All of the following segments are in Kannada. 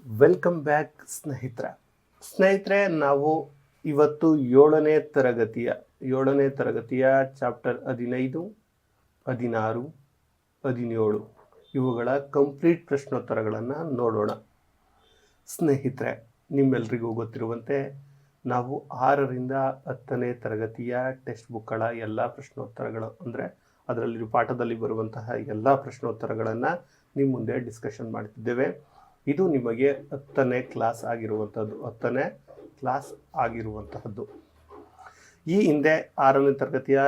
ವೆಲ್ಕಮ್ ಬ್ಯಾಕ್ ಸ್ನೇಹಿತರೆ ನಾವು ಇವತ್ತು ಏಳನೇ ತರಗತಿಯ ಚಾಪ್ಟರ್ 15, 16, 17 ಇವುಗಳ ಕಂಪ್ಲೀಟ್ ಪ್ರಶ್ನೋತ್ತರಗಳನ್ನು ನೋಡೋಣ. ಸ್ನೇಹಿತರೆ, ನಿಮ್ಮೆಲ್ಲರಿಗೂ ಗೊತ್ತಿರುವಂತೆ ನಾವು 6ರಿಂದ 10ನೇ ತರಗತಿಯ ಟೆಕ್ಸ್ಟ್ ಬುಕ್ಗಳ ಎಲ್ಲ ಪ್ರಶ್ನೋತ್ತರಗಳು ಅಂದರೆ ಅದರಲ್ಲಿ ಪಾಠದಲ್ಲಿ ಬರುವಂತಹ ಎಲ್ಲ ಪ್ರಶ್ನೋತ್ತರಗಳನ್ನು ನಿಮ್ಮ ಮುಂದೆ ಡಿಸ್ಕಷನ್ ಮಾಡ್ತಿದ್ದೇವೆ. ಇದು ನಿಮಗೆ 10ನೇ ಕ್ಲಾಸ್ ಆಗಿರುವಂತಹದ್ದು. ಈ ಹಿಂದೆ 6ನೇ ತರಗತಿಯ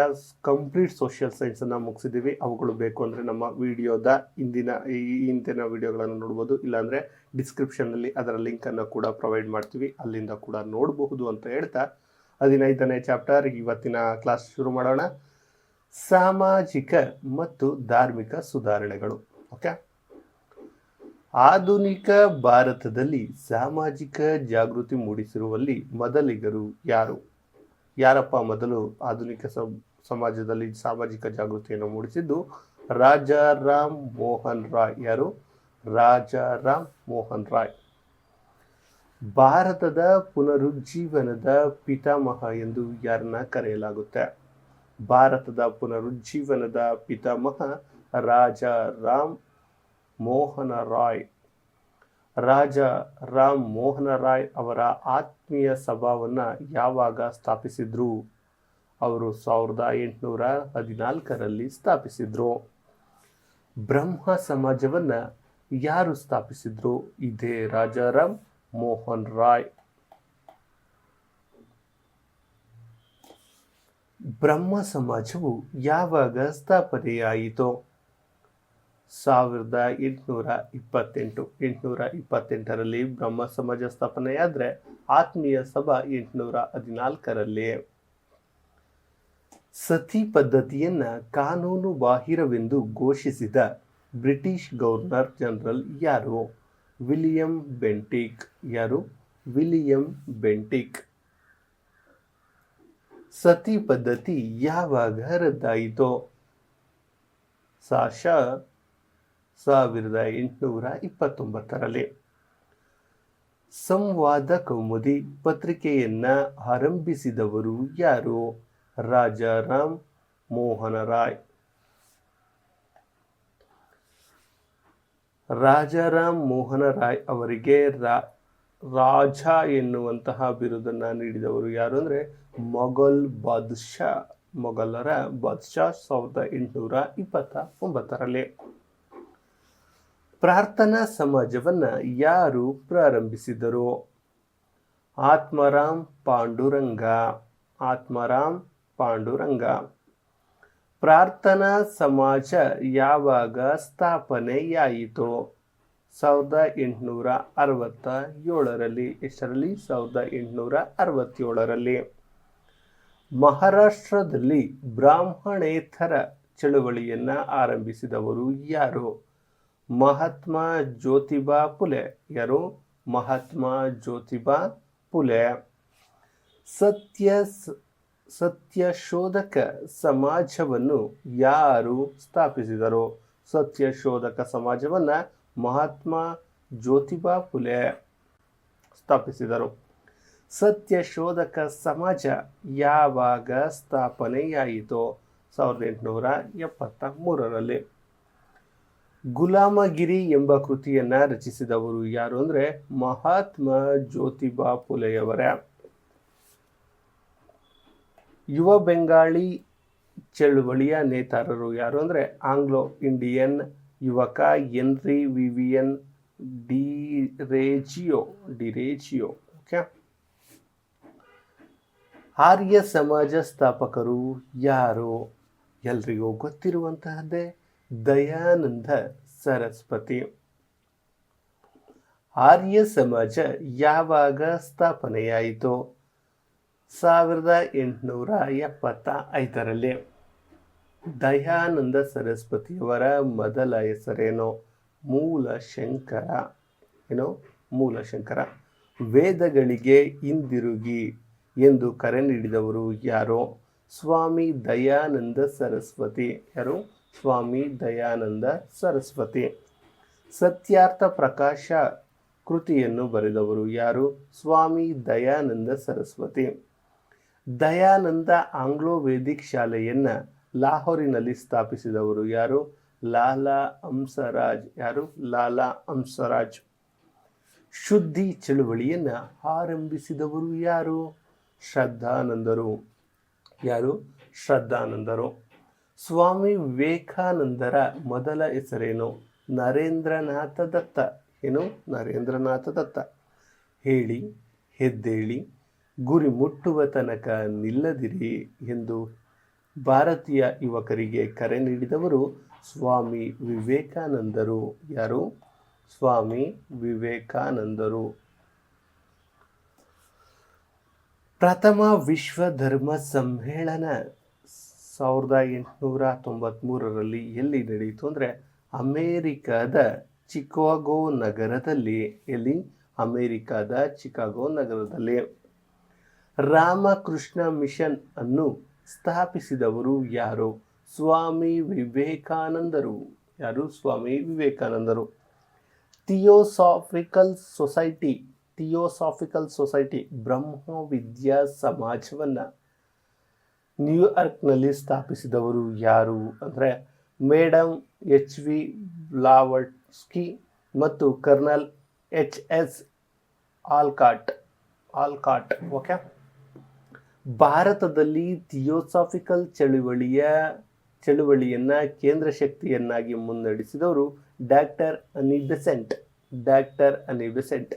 ಕಂಪ್ಲೀಟ್ ಸೋಷಿಯಲ್ ಸೈನ್ಸನ್ನು ಮುಗಿಸಿದ್ದೀವಿ. ಅವುಗಳು ಬೇಕು ಅಂದರೆ ನಮ್ಮ ವಿಡಿಯೋದ ಹಿಂದಿನ ವಿಡಿಯೋಗಳನ್ನು ನೋಡ್ಬೋದು, ಇಲ್ಲಾಂದರೆ ಡಿಸ್ಕ್ರಿಪ್ಷನ್ನಲ್ಲಿ ಅದರ ಲಿಂಕನ್ನು ಕೂಡ ಪ್ರೊವೈಡ್ ಮಾಡ್ತೀವಿ, ಅಲ್ಲಿಂದ ಕೂಡ ನೋಡಬಹುದು ಅಂತ ಹೇಳ್ತಾ 15ನೇ ಚಾಪ್ಟರ್ ಇವತ್ತಿನ ಕ್ಲಾಸ್ ಶುರು ಮಾಡೋಣ. ಸಾಮಾಜಿಕ ಮತ್ತು ಧಾರ್ಮಿಕ ಸುಧಾರಣೆಗಳು. ಓಕೆ, ಆಧುನಿಕ ಭಾರತದಲ್ಲಿ ಸಾಮಾಜಿಕ ಜಾಗೃತಿ ಮೂಡಿಸಿರುವಲ್ಲಿ ಮೊದಲಿಗರು ಯಾರಪ್ಪ ಮೊದಲು ಆಧುನಿಕ ಸಮಾಜದಲ್ಲಿ ಸಾಮಾಜಿಕ ಜಾಗೃತಿಯನ್ನು ಮೂಡಿಸಿದ್ದು? ರಾಜಾರಾಮ್ ಮೋಹನ್ ರಾಯ್. ಯಾರು? ರಾಜಾರಾಮ್ ಮೋಹನ್ ರಾಯ್. ಭಾರತದ ಪುನರುಜ್ಜೀವನದ ಪಿತಾಮಹ ಎಂದು ಯಾರನ್ನ ಕರೆಯಲಾಗುತ್ತೆ? ಭಾರತದ ಪುನರುಜ್ಜೀವನದ ಪಿತಾಮಹ ರಾಜಾರಾಮ್ ಮೋಹನ ರಾಯ್. ರಾಜಾರಾಮ್ ಮೋಹನ ರಾಯ್ ಅವರ ಆತ್ಮೀಯ ಸಭಾವನ್ನು ಯಾವಾಗ ಸ್ಥಾಪಿಸಿದ್ರು? ಅವರು 1814ರಲ್ಲಿ ಸ್ಥಾಪಿಸಿದ್ರು. ಬ್ರಹ್ಮ ಸಮಾಜವನ್ನು ಯಾರು ಸ್ಥಾಪಿಸಿದ್ರು? ಇದೇ ರಾಜಾರಾಮ್ ಮೋಹನ್ ರಾಯ್. ಬ್ರಹ್ಮ ಸಮಾಜವು ಯಾವಾಗ ಸ್ಥಾಪನೆಯಾಯಿತು? 1828ರಲ್ಲಿ ಬ್ರಹ್ಮ ಸಮಾಜ ಸ್ಥಾಪನೆಯಾದರೆ ಆತ್ಮೀಯ ಸಭಾ 1814ರಲ್ಲಿ. ಸತಿ ಪದ್ಧತಿಯನ್ನ ಕಾನೂನು ಬಾಹಿರವೆಂದು ಘೋಷಿಸಿದ ಬ್ರಿಟಿಷ್ ಗವರ್ನರ್ ಜನರಲ್ ಯಾರು? William Bentinck. ಯಾರು? William Bentinck. ಸತಿ ಪದ್ಧತಿ ಯಾವಾಗ ರದ್ದಾಯಿತು? 1829ರಲ್ಲಿ. ಸಂವಾದ ಕೌಮುದಿ ಪತ್ರಿಕೆಯನ್ನ ಆರಂಭಿಸಿದವರು ಯಾರು? ರಾಜಾರಾಮ್ ಮೋಹನ ರಾಯ್. ರಾಜಾರಾಮ್ ಮೋಹನ ರಾಯ್ ಅವರಿಗೆ ರಾಜ ಎನ್ನುವಂತಹ ಬಿರುದನ್ನು ನೀಡಿದವರು ಯಾರು ಅಂದರೆ ಮೊಘಲರ ಬಾದ್ಶಾ 1829ರಲ್ಲಿ. ಪ್ರಾರ್ಥನಾ ಸಮಾಜವನ್ನ ಯಾರು ಪ್ರಾರಂಭಿಸಿದರು? ಆತ್ಮಾರಾಮ್ ಪಾಂಡುರಂಗ. ಪ್ರಾರ್ಥನಾ ಸಮಾಜ ಯಾವಾಗ ಸ್ಥಾಪನೆಯಾಯಿತು? 1867ರಲ್ಲಿ. ಎಷ್ಟರಲ್ಲಿ? 1867ರಲ್ಲಿ. ಮಹಾರಾಷ್ಟ್ರದಲ್ಲಿ ಬ್ರಾಹ್ಮಣೇತರ ಚಳುವಳಿಯನ್ನ ಆರಂಭಿಸಿದವರು ಯಾರು? ಮಹಾತ್ಮ ಜ್ಯೋತಿಬಾ ಫುಲೆ. ಯಾರು? ಮಹಾತ್ಮ ಜ್ಯೋತಿಬಾ ಫುಲೆ. ಸತ್ಯಶೋಧಕ ಸಮಾಜವನ್ನು ಯಾರು ಸ್ಥಾಪಿಸಿದರು? ಸತ್ಯಶೋಧಕ ಸಮಾಜವನ್ನ ಮಹಾತ್ಮ ಜ್ಯೋತಿಬಾ ಫುಲೆ ಸ್ಥಾಪಿಸಿದರು. ಸತ್ಯಶೋಧಕ ಸಮಾಜ ಯಾವಾಗ ಸ್ಥಾಪನೆಯಾಯಿತು? 1873ರಲ್ಲಿ. ಗುಲಾಮಗಿರಿ ಎಂಬ ಕೃತಿಯನ್ನ ರಚಿಸಿದವರು ಯಾರು ಅಂದರೆ ಮಹಾತ್ಮ ಜ್ಯೋತಿಬಾ ಫುಲೆಯವರ. ಯುವ ಬೆಂಗಾಳಿ ಚಳುವಳಿಯ ನೇತಾರರು ಯಾರು ಅಂದರೆ ಆಂಗ್ಲೋ ಇಂಡಿಯನ್ ಯುವಕ ಎನ್ರಿ ವಿವಿಯನ್ ಡಿರೇಜಿಯೋ. ಓಕೆ. ಆರ್ಯ ಸಮಾಜ ಸ್ಥಾಪಕರು ಯಾರು? ಎಲ್ರಿಗೂ ಗೊತ್ತಿರುವಂತಹದ್ದೇ ದಯಾನಂದ ಸರಸ್ವತಿ. ಆರ್ಯ ಸಮಾಜ ಯಾವಾಗ ಸ್ಥಾಪನೆಯಾಯಿತು? 1875ರಲ್ಲಿ. ದಯಾನಂದ ಸರಸ್ವತಿಯವರ ಮೊದಲ ಹೆಸರೇನು? ಮೂಲಶಂಕರ. ವೇದಗಳಿಗೆ ಹಿಂದಿರುಗಿ ಎಂದು ಕರೆ ನೀಡಿದವರು ಯಾರು? ಸ್ವಾಮಿ ದಯಾನಂದ ಸರಸ್ವತಿ. ಯಾರು? ಸ್ವಾಮಿ ದಯಾನಂದ ಸರಸ್ವತಿ. ಸತ್ಯಾರ್ಥ ಪ್ರಕಾಶ ಕೃತಿಯನ್ನು ಬರೆದವರು ಯಾರು? ಸ್ವಾಮಿ ದಯಾನಂದ ಸರಸ್ವತಿ. ದಯಾನಂದ ಆಂಗ್ಲೋ ವೇದಿಕ್ ಶಾಲೆಯನ್ನು ಲಾಹೋರಿನಲ್ಲಿ ಸ್ಥಾಪಿಸಿದವರು ಯಾರು? ಲಾಲಾ ಹಂಸರಾಜ್. ಯಾರು? ಲಾಲಾ ಹಂಸರಾಜ್. ಶುದ್ಧಿ ಚಳುವಳಿಯನ್ನು ಆರಂಭಿಸಿದವರು ಯಾರು? ಶ್ರದ್ಧಾನಂದರು. ಯಾರು? ಶ್ರದ್ಧಾನಂದರು. ಸ್ವಾಮಿ ವಿವೇಕಾನಂದರ ಮೊದಲ ಹೆಸರೇನು? ನರೇಂದ್ರನಾಥ ದತ್ತ. ಏನು? ನರೇಂದ್ರನಾಥ ದತ್ತ. ಹೇಳಿ, ಎದ್ದೇಳಿ, ಗುರಿ ಮುಟ್ಟುವ ತನಕ ನಿಲ್ಲದಿರಿ ಎಂದು ಭಾರತೀಯ ಯುವಕರಿಗೆ ಕರೆ ನೀಡಿದವರು ಸ್ವಾಮಿ ವಿವೇಕಾನಂದರು. ಯಾರು? ಸ್ವಾಮಿ ವಿವೇಕಾನಂದರು. ಪ್ರಥಮ ವಿಶ್ವ ಧರ್ಮ ಸಮ್ಮೇಳನ 1893ರಲ್ಲಿ ಎಲ್ಲಿ ನಡೆಯಿತು ಅಂದರೆ ಅಮೇರಿಕಾದ ಚಿಕಾಗೋ ನಗರದಲ್ಲಿ. ಎಲ್ಲಿ? ಅಮೇರಿಕಾದ ಚಿಕಾಗೋ ನಗರದಲ್ಲಿ. ರಾಮಕೃಷ್ಣ ಮಿಷನ್ ಅನ್ನು ಸ್ಥಾಪಿಸಿದವರು ಯಾರು? ಸ್ವಾಮಿ ವಿವೇಕಾನಂದರು. ಯಾರು? ಸ್ವಾಮಿ ವಿವೇಕಾನಂದರು. ಥಿಯೋಸಾಫಿಕಲ್ ಸೊಸೈಟಿ ಬ್ರಹ್ಮ ವಿದ್ಯಾ ಸಮಾಜವನ್ನು ನ್ಯೂಯಾರ್ಕ್ನಲ್ಲಿ ಸ್ಥಾಪಿಸಿದವರು ಯಾರು ಅಂದರೆ ಮೇಡಮ್ HV ಬ್ಲಾವಟ್ಸ್ಕಿ ಮತ್ತು ಕರ್ನಲ್ HS ಆಲ್ಕಾಟ್. ಓಕೆ. ಭಾರತದಲ್ಲಿ ಥಿಯೋಸಾಫಿಕಲ್ ಚಳುವಳಿಯನ್ನು ಕೇಂದ್ರ ಶಕ್ತಿಯನ್ನಾಗಿ ಮುನ್ನಡೆಸಿದವರು ಡಾಕ್ಟರ್ ಅನಿ ಬೆಸೆಂಟ್.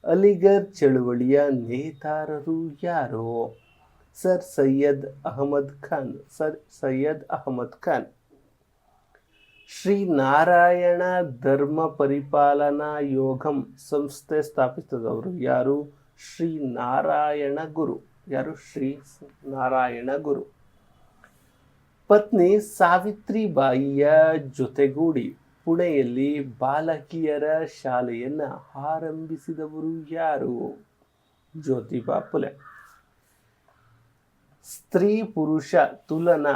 ಅಲಿಗರ್ ಚಳುವಳಿಯ ನೇತಾರರು ಯಾರು? ಸರ್ ಸೈಯದ್ ಅಹಮದ್ ಖಾನ್. ಶ್ರೀ ನಾರಾಯಣ ಧರ್ಮ ಪರಿಪಾಲನಾ ಯೋಗಂ ಸಂಸ್ಥೆ ಸ್ಥಾಪಿಸಿದವರು ಯಾರು? ಶ್ರೀ ನಾರಾಯಣ ಗುರು. ಯಾರು? ಶ್ರೀ ನಾರಾಯಣ ಗುರು. ಪತ್ನಿ ಸಾವಿತ್ರಿಬಾಯಿಯ ಜೊತೆಗೂಡಿ ಪುಣೆಯಲ್ಲಿ ಬಾಲಕಿಯರ ಶಾಲೆಯನ್ನು ಆರಂಭಿಸಿದವರು ಯಾರು? ಜ್ಯೋತಿಬಾ ಫುಲೆ. ಸ್ತ್ರೀ ಪುರುಷ ತುಲನಾ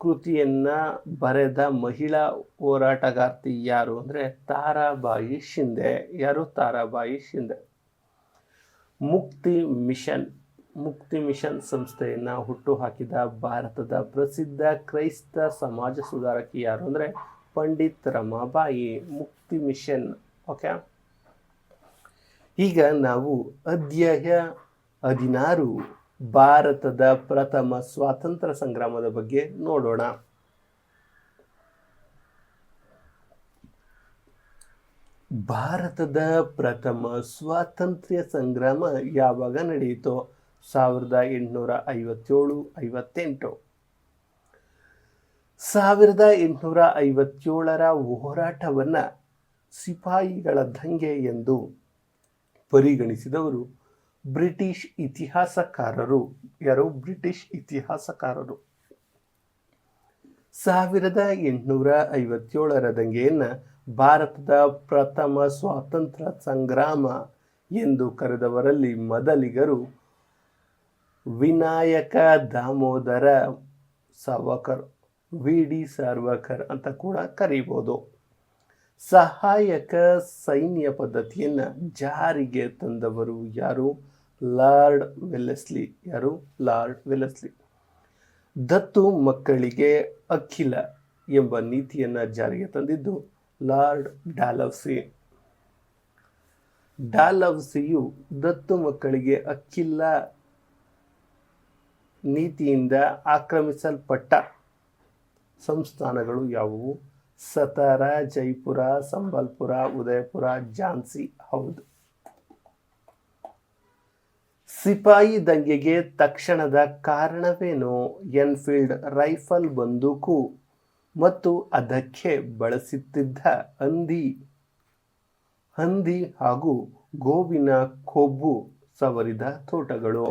ಕೃತಿಯನ್ನ ಬರೆದ ಮಹಿಳಾ ಹೋರಾಟಗಾರ್ತಿ ಯಾರು ಅಂದರೆ ತಾರಾಬಾಯಿ ಶಿಂದೆ. ಯಾರು? ತಾರಾಬಾಯಿ ಶಿಂದೆ. ಮುಕ್ತಿ ಮಿಷನ್ ಸಂಸ್ಥೆಯನ್ನು ಹುಟ್ಟುಹಾಕಿದ ಭಾರತದ ಪ್ರಸಿದ್ಧ ಕ್ರೈಸ್ತ ಸಮಾಜ ಸುಧಾರಕಿ ಯಾರು ಅಂದರೆ ಪಂಡಿತ್ ರಮಾಬಾಯಿ. ಮುಕ್ತಿ ಮಿಷನ್. ಓಕೆ. ಈಗ ನಾವು ಅಧ್ಯಾಯ 16 ಭಾರತದ ಪ್ರಥಮ ಸ್ವಾತಂತ್ರ್ಯ ಸಂಗ್ರಾಮದ ಬಗ್ಗೆ ನೋಡೋಣ. ಭಾರತದ ಪ್ರಥಮ ಸ್ವಾತಂತ್ರ್ಯ ಸಂಗ್ರಾಮ ಯಾವಾಗ ನಡೆಯಿತು? 1857-58. 1857ರ ಹೋರಾಟವನ್ನು ಸಿಪಾಯಿಗಳ ದಂಗೆ ಎಂದು ಪರಿಗಣಿಸಿದವರು ಬ್ರಿಟಿಷ್ ಇತಿಹಾಸಕಾರರು. ಯಾರು? ಬ್ರಿಟಿಷ್ ಇತಿಹಾಸಕಾರರು. 1857ರ ದಂಗೆಯನ್ನು ಭಾರತದ ಪ್ರಥಮ ಸ್ವಾತಂತ್ರ್ಯ ಸಂಗ್ರಾಮ ಎಂದು ಕರೆದವರಲ್ಲಿ ಮೊದಲಿಗರು ವಿನಾಯಕ ದಾಮೋದರ ಸಾವರ್ಕರ್, VD ಸಾವರ್ಕರ್ ಅಂತ ಕೂಡ ಕರೀಬೋದು. ಸಹಾಯಕ ಸೈನ್ಯ ಪದ್ಧತಿಯನ್ನು ಜಾರಿಗೆ ತಂದವರು ಯಾರು? Lord Wellesley. ಯಾರು? Lord Wellesley. ದತ್ತು ಮಕ್ಕಳಿಗೆ ಅಖಿಲ ಎಂಬ ನೀತಿಯನ್ನು ಜಾರಿಗೆ ತಂದಿದ್ದು ಲಾರ್ಡ್ ಡಾಲೌಸಿಯು ದತ್ತು ಮಕ್ಕಳಿಗೆ ಅಖಿಲ ನೀತಿಯಿಂದ ಆಕ್ರಮಿಸಲ್ಪಟ್ಟ ಸಂಸ್ಥಾನಗಳು ಯಾವುವು? ಸತಾರಾ, ಜೈಪುರ, ಸಂಬಲ್ಪುರ, ಉದಯಪುರ, ಝಾನ್ಸಿ. ಹೌದು. ಸಿಪಾಯಿ ದಂಗೆಗೆ ತಕ್ಷಣದ ಕಾರಣವೇನು? ಎನ್ಫೀಲ್ಡ್ ರೈಫಲ್ ಬಂದೂಕು ಮತ್ತು ಅದಕ್ಕೆ ಬಳಸುತ್ತಿದ್ದ ಹಂದಿ ಹಾಗೂ ಗೋವಿನ ಕೊಬ್ಬು ಸವರಿದ ತೋಟಗಳು.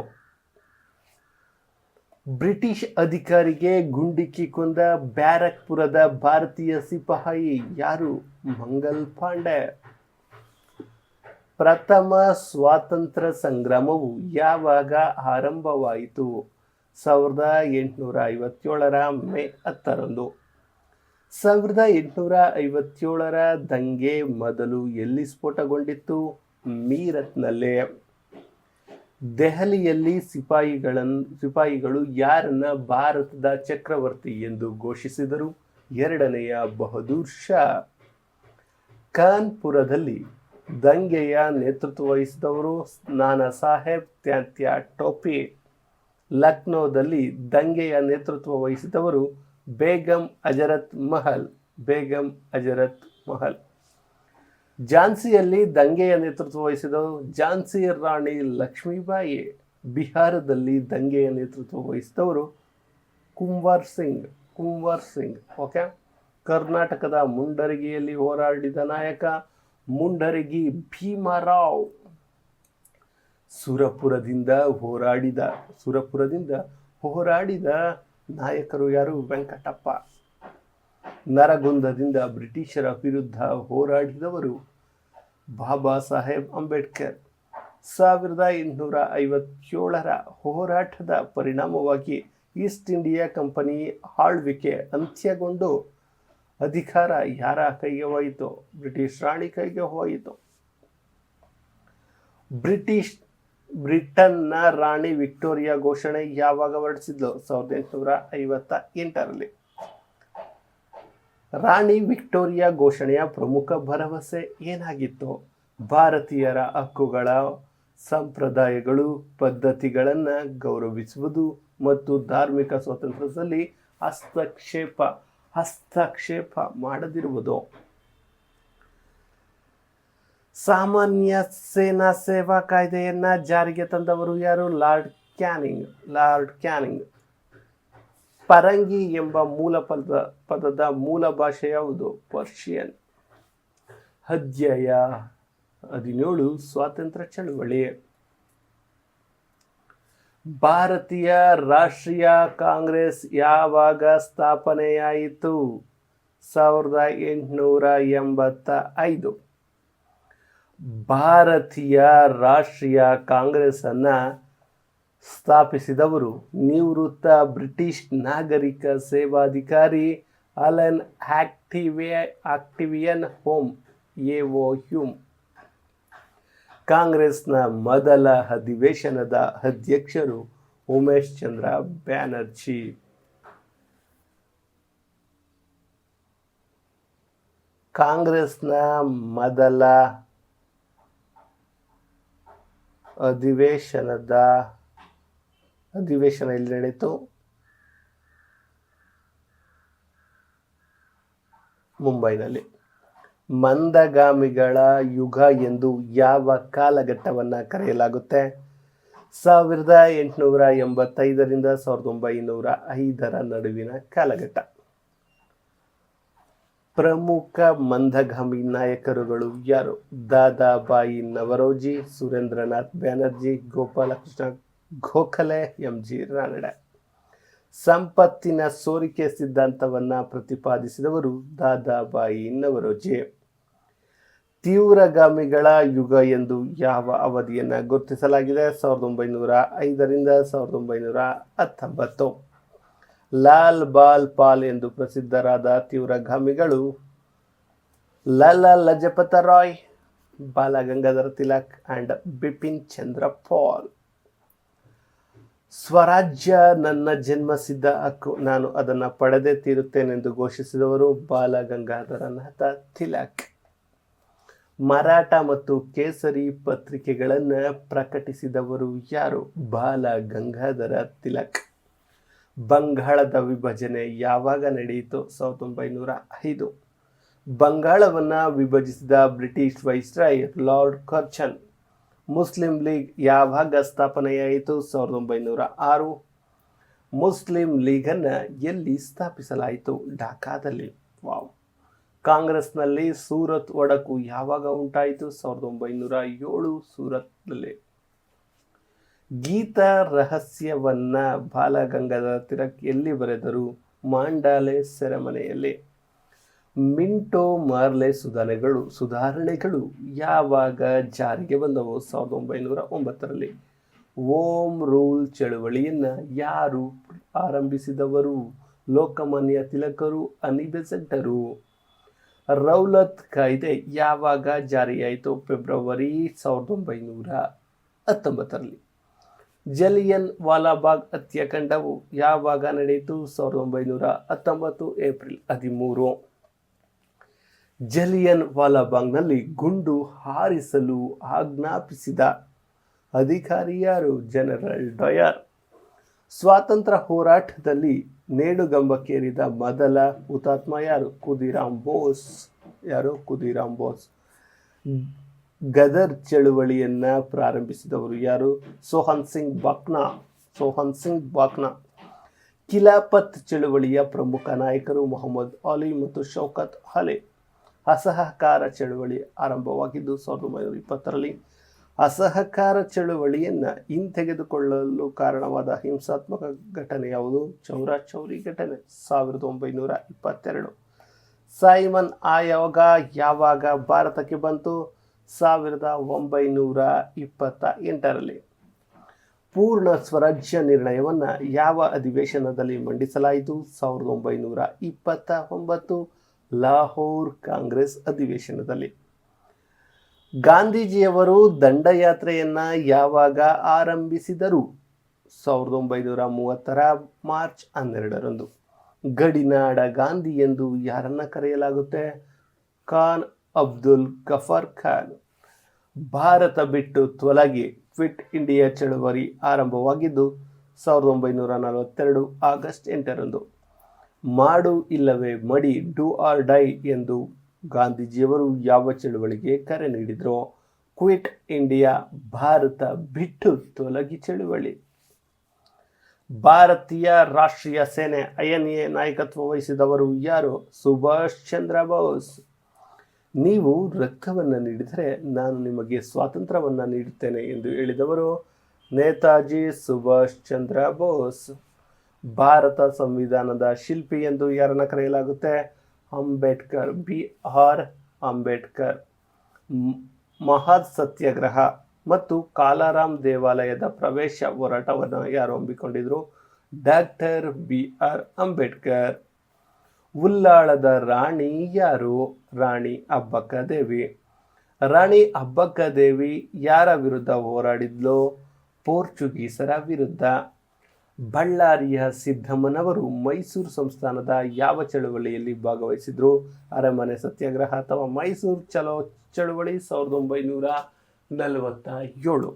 ಬ್ರಿಟಿಷ್ ಅಧಿಕಾರಿಗೆ ಗುಂಡಿಕ್ಕಿ ಕೊಂದ ಬ್ಯಾರಕ್ಪುರದ ಭಾರತೀಯ ಸಿಪಾಯಿ ಯಾರು? ಮಂಗಲ್ ಪಾಂಡೆ. ಪ್ರಥಮ ಸ್ವಾತಂತ್ರ್ಯ ಸಂಗ್ರಾಮವು ಯಾವಾಗ ಆರಂಭವಾಯಿತು? 1857ರ ಮೇ 10ರಂದು. 1857ರ ದಂಗೆ ಮೊದಲು ಎಲ್ಲಿ ಸ್ಫೋಟಗೊಂಡಿತ್ತು? ಮೀರತ್ನಲ್ಲಿ. ದೆಹಲಿಯಲ್ಲಿ ಸಿಪಾಯಿಗಳು ಯಾರನ್ನ ಭಾರತದ ಚಕ್ರವರ್ತಿ ಎಂದು ಘೋಷಿಸಿದರು? ಎರಡನೆಯ ಬಹದ್ದೂರ್ ಶಾ. ಕಾನ್ಪುರದಲ್ಲಿ ದಂಗೆಯ ನೇತೃತ್ವ ವಹಿಸಿದವರು ನಾನಾ ಸಾಹೇಬ್ ತ್ಯಾತ್ಯಾ ಟೋಪೆ. ಲಕ್ನೋದಲ್ಲಿ ದಂಗೆಯ ನೇತೃತ್ವ ವಹಿಸಿದವರು ಬೇಗಂ ಅಜರತ್ ಮಹಲ್. ಝಾನ್ಸಿಯಲ್ಲಿ ದಂಗೆಯ ನೇತೃತ್ವ ವಹಿಸಿದವರು ಝಾನ್ಸಿ ರಾಣಿ ಲಕ್ಷ್ಮೀಬಾಯಿ. ಬಿಹಾರದಲ್ಲಿ ದಂಗೆಯ ನೇತೃತ್ವ ವಹಿಸಿದವರು ಕುಂವರ್ ಸಿಂಗ್. ಓಕೆ. ಕರ್ನಾಟಕದ ಮುಂಡರಗಿಯಲ್ಲಿ ಹೋರಾಡಿದ ನಾಯಕ ಮುಂಡರಗಿ ಭೀಮರಾವ್. ಸುರಪುರದಿಂದ ಹೋರಾಡಿದ ನಾಯಕರು ಯಾರು? ವೆಂಕಟಪ್ಪ. ನರಗುಂದದಿಂದ ಬ್ರಿಟಿಷರ ವಿರುದ್ಧ ಹೋರಾಡಿದವರು ಬಾಬಾ ಸಾಹೇಬ್ ಅಂಬೇಡ್ಕರ್. 1857 ಹೋರಾಟದ ಪರಿಣಾಮವಾಗಿ ಈಸ್ಟ್ ಇಂಡಿಯಾ ಕಂಪನಿ ಆಳ್ವಿಕೆ ಅಂತ್ಯಗೊಂಡು ಅಧಿಕಾರ ಯಾರ ಕೈಗೆ ಹೋಯಿತು? ಬ್ರಿಟಿಷ್ ರಾಣಿ ಕೈಗೆ ಹೋಯಿತು. ಬ್ರಿಟನ್ನ ರಾಣಿ ವಿಕ್ಟೋರಿಯಾ ಘೋಷಣೆ ಯಾವಾಗ ಹೊರಡಿಸಿದ್ಲು? 1858ರಲ್ಲಿ. ರಾಣಿ ವಿಕ್ಟೋರಿಯಾ ಘೋಷಣೆಯ ಪ್ರಮುಖ ಭರವಸೆ ಏನಾಗಿತ್ತು? ಭಾರತೀಯರ ಹಕ್ಕುಗಳ, ಸಂಪ್ರದಾಯಗಳು, ಪದ್ಧತಿಗಳನ್ನು ಗೌರವಿಸುವುದು ಮತ್ತು ಧಾರ್ಮಿಕ ಸ್ವಾತಂತ್ರ್ಯದಲ್ಲಿ ಹಸ್ತಕ್ಷೇಪ ಮಾಡದಿರುವುದು. ಸಾಮಾನ್ಯ ಸೇನಾ ಸೇವಾ ಕಾಯ್ದೆಯನ್ನ ಜಾರಿಗೆ ತಂದವರು ಯಾರು? Lord canning. ಪರಂಗಿ ಎಂಬ ಮೂಲ ಪದದ ಮೂಲ ಭಾಷೆ ಯಾವುದು? ಪರ್ಷಿಯನ್. ಅಧ್ಯಾಯ 17 ಸ್ವಾತಂತ್ರ್ಯ ಚಳವಳಿ. ಭಾರತೀಯ ರಾಷ್ಟ್ರೀಯ ಕಾಂಗ್ರೆಸ್ ಯಾವಾಗ ಸ್ಥಾಪನೆಯಾಯಿತು? 1885. ಭಾರತೀಯ ರಾಷ್ಟ್ರೀಯ ಕಾಂಗ್ರೆಸ್ ಅನ್ನ ಸ್ಥಾಪಿಸಿದವರು ನಿವೃತ್ತ ಬ್ರಿಟಿಷ್ ನಾಗರಿಕ ಸೇವಾಧಿಕಾರಿ ಅಲೆನ್ ಆಕ್ಟಿವಿಯನ್ ಹ್ಯೂಮ್. ಕಾಂಗ್ರೆಸ್ನ ಮೊದಲ ಅಧಿವೇಶನದ ಅಧ್ಯಕ್ಷರು ಉಮೇಶ್ ಚಂದ್ರ ಬ್ಯಾನರ್ಜಿ. ಕಾಂಗ್ರೆಸ್ನ ಮೊದಲ ಅಧಿವೇಶನ ಎಲ್ಲಿ ನಡೆಯಿತು? ಮುಂಬೈನಲ್ಲಿ. ಮಂದಗಾಮಿಗಳ ಯುಗ ಎಂದು ಯಾವ ಕಾಲಘಟ್ಟವನ್ನು ಕರೆಯಲಾಗುತ್ತೆ? 1885ರಿಂದ 1905 ನಡುವಿನ ಕಾಲಘಟ್ಟ. ಪ್ರಮುಖ ಮಂದಗಾಮಿ ನಾಯಕರುಗಳು ಯಾರು? ದಾದಾಬಾಯಿ ನವರೋಜಿ, ಸುರೇಂದ್ರನಾಥ್ ಬ್ಯಾನರ್ಜಿ, ಗೋಪಾಲಕೃಷ್ಣ ಗೋಖಲೆ, ಎಂ.ಜಿ. ರಾನಡೆ. ಸಂಪತ್ತಿನ ಸೋರಿಕೆ ಸಿದ್ಧಾಂತವನ್ನು ಪ್ರತಿಪಾದಿಸಿದವರು ದಾದಾಬಾಯಿ ನವರೋಜಿ. ತೀವ್ರಗಾಮಿಗಳ ಯುಗ ಎಂದು ಯಾವ ಅವಧಿಯನ್ನು ಗುರುತಿಸಲಾಗಿದೆ? 1905ರಿಂದ 1919. ಲಾಲ್ ಬಾಲ್ ಪಾಲ್ ಎಂದು ಪ್ರಸಿದ್ಧರಾದ ತೀವ್ರಗಾಮಿಗಳು ಲಾಲಾ ಲಜಪತ ರಾಯ್, ಬಾಲ ಗಂಗಾಧರ ತಿಲಕ್ ಅಂಡ್ ಬಿಪಿನ್ ಚಂದ್ರ ಪಾಲ್. ಸ್ವರಾಜ್ಯ ನನ್ನ ಜನ್ಮಸಿದ್ಧ ಹಕ್ಕು, ನಾನು ಅದನ್ನು ಪಡೆದೇ ತೀರುತ್ತೇನೆಂದು ಘೋಷಿಸಿದವರು ಬಾಲ ಗಂಗಾಧರನಾಥ ತಿಲಕ್. ಮರಾಠ ಮತ್ತು ಕೇಸರಿ ಪತ್ರಿಕೆಗಳನ್ನು ಪ್ರಕಟಿಸಿದವರು ಯಾರು? ಬಾಲ ಗಂಗಾಧರ ತಿಲಕ್. ಬಂಗಾಳದ ವಿಭಜನೆ ಯಾವಾಗ ನಡೆಯಿತು? 1905. ಬಂಗಾಳವನ್ನು ವಿಭಜಿಸಿದ British viceroy Lord Curzon. Muslim League ಯಾವಾಗ ಸ್ಥಾಪನೆಯಾಯಿತು? 1906. ಮುಸ್ಲಿಂ ಲೀಗನ್ನು ಎಲ್ಲಿ ಸ್ಥಾಪಿಸಲಾಯಿತು? ಢಾಕಾದಲ್ಲಿ. ವಾವ್. ಕಾಂಗ್ರೆಸ್ನಲ್ಲಿ ಸೂರತ್ ಒಡಕು ಯಾವಾಗ ಉಂಟಾಯಿತು? 1907 ಸೂರತ್ನಲ್ಲಿ. ಗೀತಾ ರಹಸ್ಯವನ್ನ ಬಾಲ ಗಂಗಾಧರ ತಿಲಕ್ ಎಲ್ಲಿ ಬರೆದರು? ಮಾಂಡಾಲೆ ಸೆರೆಮನೆಯಲ್ಲಿ. ಮಿಂಟೋ ಮಾರ್ಲೆ ಸುಧಾರಣೆಗಳು ಯಾವಾಗ ಜಾರಿಗೆ ಬಂದವು? 1909ರಲ್ಲಿ. ಓಂ ರೂಲ್ ಚಳುವಳಿಯನ್ನು ಯಾರು ಆರಂಭಿಸಿದವರು? ಲೋಕಮಾನ್ಯ ತಿಲಕರು, ಅನಿ ಬೆಸೆಂಟರು. ರೌಲತ್ ಕಾಯ್ದೆ ಯಾವಾಗ ಜಾರಿಯಾಯಿತು? ಫೆಬ್ರವರಿ 1919ರಲ್ಲಿ. ಜಲಿಯನ್ ವಾಲಾಬಾಗ್ ಹತ್ಯಾಕಾಂಡವು ಯಾವಾಗ ನಡೆಯಿತು? 1919 ಏಪ್ರಿಲ್ 13. ಜಲಿಯನ್ ವಾಲಾಬಾಗ್ನಲ್ಲಿ ಗುಂಡು ಹಾರಿಸಲು ಆಜ್ಞಾಪಿಸಿದ ಅಧಿಕಾರಿ ಯಾರು? General Dyer. ಸ್ವಾತಂತ್ರ್ಯ ಹೋರಾಟದಲ್ಲಿ ನೇಣುಗಂಬಕ್ಕೇರಿದ ಮೊದಲ ಹುತಾತ್ಮ ಯಾರು? ಖುದೀರಾಮ್ ಬೋಸ್. ಯಾರು? ಖುದೀರಾಮ್ ಬೋಸ್. ಗದರ್ ಚಳುವಳಿಯನ್ನ ಪ್ರಾರಂಭಿಸಿದವರು ಯಾರು? ಸೋಹನ್ ಸಿಂಗ್ ಬಾಕ್ನಾ. ಸೋಹನ್ ಸಿಂಗ್ ಬಾಕ್ನಾ. ಖಿಲಾಫತ್ ಚಳುವಳಿಯ ಪ್ರಮುಖ ನಾಯಕರು ಮೊಹಮ್ಮದ್ ಅಲಿ ಮತ್ತು ಶೌಕತ್ ಅಲಿ. ಅಸಹಕಾರ ಚಳುವಳಿ ಆರಂಭವಾಗಿದ್ದು 1920ರಲ್ಲಿ. ಅಸಹಕಾರ ಚಳುವಳಿಯನ್ನ ಹಿಂತೆಗೆದುಕೊಳ್ಳಲು ಕಾರಣವಾದ ಹಿಂಸಾತ್ಮಕ ಘಟನೆ ಯಾವುದು? ಚೌರಿ ಘಟನೆ 1922. ಸೈಮನ್ ಆಯೋಗ ಯಾವಾಗ ಭಾರತಕ್ಕೆ ಬಂತು? 1928ರಲ್ಲಿ. ಪೂರ್ಣ ಸ್ವರಾಜ್ಯ ನಿರ್ಣಯವನ್ನು ಯಾವ ಅಧಿವೇಶನದಲ್ಲಿ ಮಂಡಿಸಲಾಯಿತು? 1929 ಲಾಹೋರ್ ಕಾಂಗ್ರೆಸ್ ಅಧಿವೇಶನದಲ್ಲಿ. ಗಾಂಧೀಜಿಯವರು ದಂಡಯಾತ್ರೆಯನ್ನ ಯಾವಾಗ ಆರಂಭಿಸಿದರು? 1930 ಮಾರ್ಚ್ 12ರಂದು. ಗಡಿನಾಡ ಗಾಂಧಿ ಎಂದು ಯಾರನ್ನ ಕರೆಯಲಾಗುತ್ತೆ? ಖಾನ್ ಅಬ್ದುಲ್ ಗಫರ್ ಖಾನ್. ಭಾರತ ಬಿಟ್ಟು ತೊಲಗಿ ಕ್ವಿಟ್ ಇಂಡಿಯಾ ಚಳವಳಿ ಆರಂಭವಾಗಿದ್ದು 1942 ಆಗಸ್ಟ್ 8ರಂದು. ಮಾಡು ಇಲ್ಲವೇ ಮಡಿ, ಡೂ ಆರ್ ಡೈ ಎಂದು ಗಾಂಧೀಜಿಯವರು ಯಾವ ಚಳುವಳಿಗೆ ಕರೆ ನೀಡಿದರು? ಕ್ವಿಟ್ ಇಂಡಿಯಾ, ಭಾರತ ಬಿಟ್ಟು ತೊಲಗಿ ಚಳುವಳಿ. ಭಾರತೀಯ ರಾಷ್ಟ್ರೀಯ ಸೇನೆ INA ನಾಯಕತ್ವ ವಹಿಸಿದವರು ಯಾರು? ಸುಭಾಷ್ ಚಂದ್ರ ಬೋಸ್. ನೀವು ರಕ್ತವನ್ನು ನೀಡಿದರೆ ನಾನು ನಿಮಗೆ ಸ್ವಾತಂತ್ರ್ಯವನ್ನು ನೀಡುತ್ತೇನೆ ಎಂದು ಹೇಳಿದವರು ನೇತಾಜಿ ಸುಭಾಷ್ ಚಂದ್ರ ಬೋಸ್. ಭಾರತ ಸಂವಿಧಾನದ ಶಿಲ್ಪಿ ಎಂದು ಯಾರನ್ನು ಕರೆಯಲಾಗುತ್ತೆ? ಅಂಬೇಡ್ಕರ್. BR ಅಂಬೇಡ್ಕರ್. ಮಹದ್ ಸತ್ಯಾಗ್ರಹ ಮತ್ತು ಕಾಲಾರಾಮ್ ದೇವಾಲಯದ ಪ್ರವೇಶ ಹೋರಾಟವನ್ನು ಯಾರು ಹಮ್ಮಿಕೊಂಡಿದ್ರು? Doctor BR Ambedkar. ಉಲ್ಲಾಳದ ರಾಣಿ ಯಾರು? ರಾಣಿ ಅಬ್ಬಕ್ಕದೇವಿ. ರಾಣಿ ಅಬ್ಬಕ್ಕದೇವಿ ಯಾರ ವಿರುದ್ಧ ಹೋರಾಡಿದ್ಲು? ಪೋರ್ಚುಗೀಸರ ವಿರುದ್ಧ. ಬಳ್ಳಾರಿಯ ಸಿದ್ದಮ್ಮನವರು ಮೈಸೂರು ಸಂಸ್ಥಾನದ ಯಾವ ಚಳುವಳಿಯಲ್ಲಿ ಭಾಗವಹಿಸಿದ್ರು? ಅರಮನೆ ಸತ್ಯಾಗ್ರಹ ಅಥವಾ ಮೈಸೂರು ಚಳುವಳಿ 1947.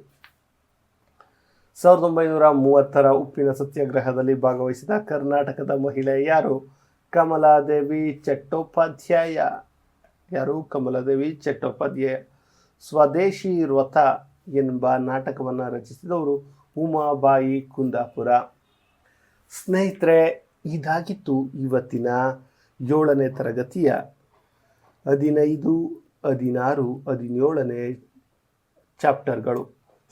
1930 ಉಪ್ಪಿನ ಸತ್ಯಾಗ್ರಹದಲ್ಲಿ ಭಾಗವಹಿಸಿದ ಕರ್ನಾಟಕದ ಮಹಿಳೆ ಯಾರು? ಕಮಲಾದೇವಿ ಚಟ್ಟೋಪಾಧ್ಯಾಯ. ಯಾರು? ಕಮಲಾದೇವಿ ಚಟ್ಟೋಪಾಧ್ಯಾಯ. ಸ್ವದೇಶಿ ವ್ರತ ಎಂಬ ನಾಟಕವನ್ನು ರಚಿಸಿದವರು ಉಮಾಬಾಯಿ ಕುಂದಾಪುರ. ಸ್ನೇಹಿತರೆ, ಇದಾಗಿತ್ತು ಇವತ್ತಿನ 7ನೇ ತರಗತಿಯ 15, 16, 17ನೇ ಚಾಪ್ಟರ್ಗಳು.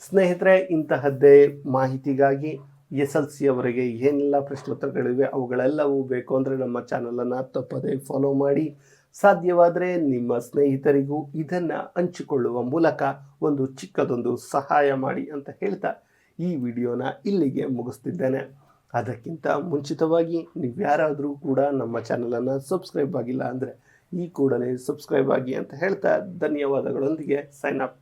ಸ್ನೇಹಿತರೆ, ಇಂತಹದ್ದೇ ಮಾಹಿತಿಗಾಗಿ SLCಯವರೆಗೆ ಏನೆಲ್ಲ ಪ್ರಶ್ನೋತ್ತರಗಳಿವೆ ಅವುಗಳೆಲ್ಲವೂ ಬೇಕು ಅಂದರೆ ನಮ್ಮ ಚಾನಲನ್ನು ತಪ್ಪದೇ ಫಾಲೋ ಮಾಡಿ. ಸಾಧ್ಯವಾದರೆ ನಿಮ್ಮ ಸ್ನೇಹಿತರಿಗೂ ಇದನ್ನು ಹಂಚಿಕೊಳ್ಳುವ ಮೂಲಕ ಒಂದು ಚಿಕ್ಕದೊಂದು ಸಹಾಯ ಮಾಡಿ ಅಂತ ಹೇಳ್ತಾ ಈ ವಿಡಿಯೋನ ಇಲ್ಲಿಗೆ ಮುಗಿಸ್ತಿದ್ದೇನೆ. ಅದಕ್ಕಿಂತ ಮುಂಚಿತವಾಗಿ ನೀವು ಯಾರಾದರೂ ಕೂಡ ನಮ್ಮ ಚಾನಲನ್ನು ಸಬ್ಸ್ಕ್ರೈಬ್ ಆಗಿಲ್ಲ ಅಂದರೆ ಈ ಕೂಡಲೇ ಸಬ್ಸ್ಕ್ರೈಬ್ ಆಗಿ ಅಂತ ಹೇಳ್ತಾ ಧನ್ಯವಾದಗಳೊಂದಿಗೆ ಸೈನ್ ಅಪ್.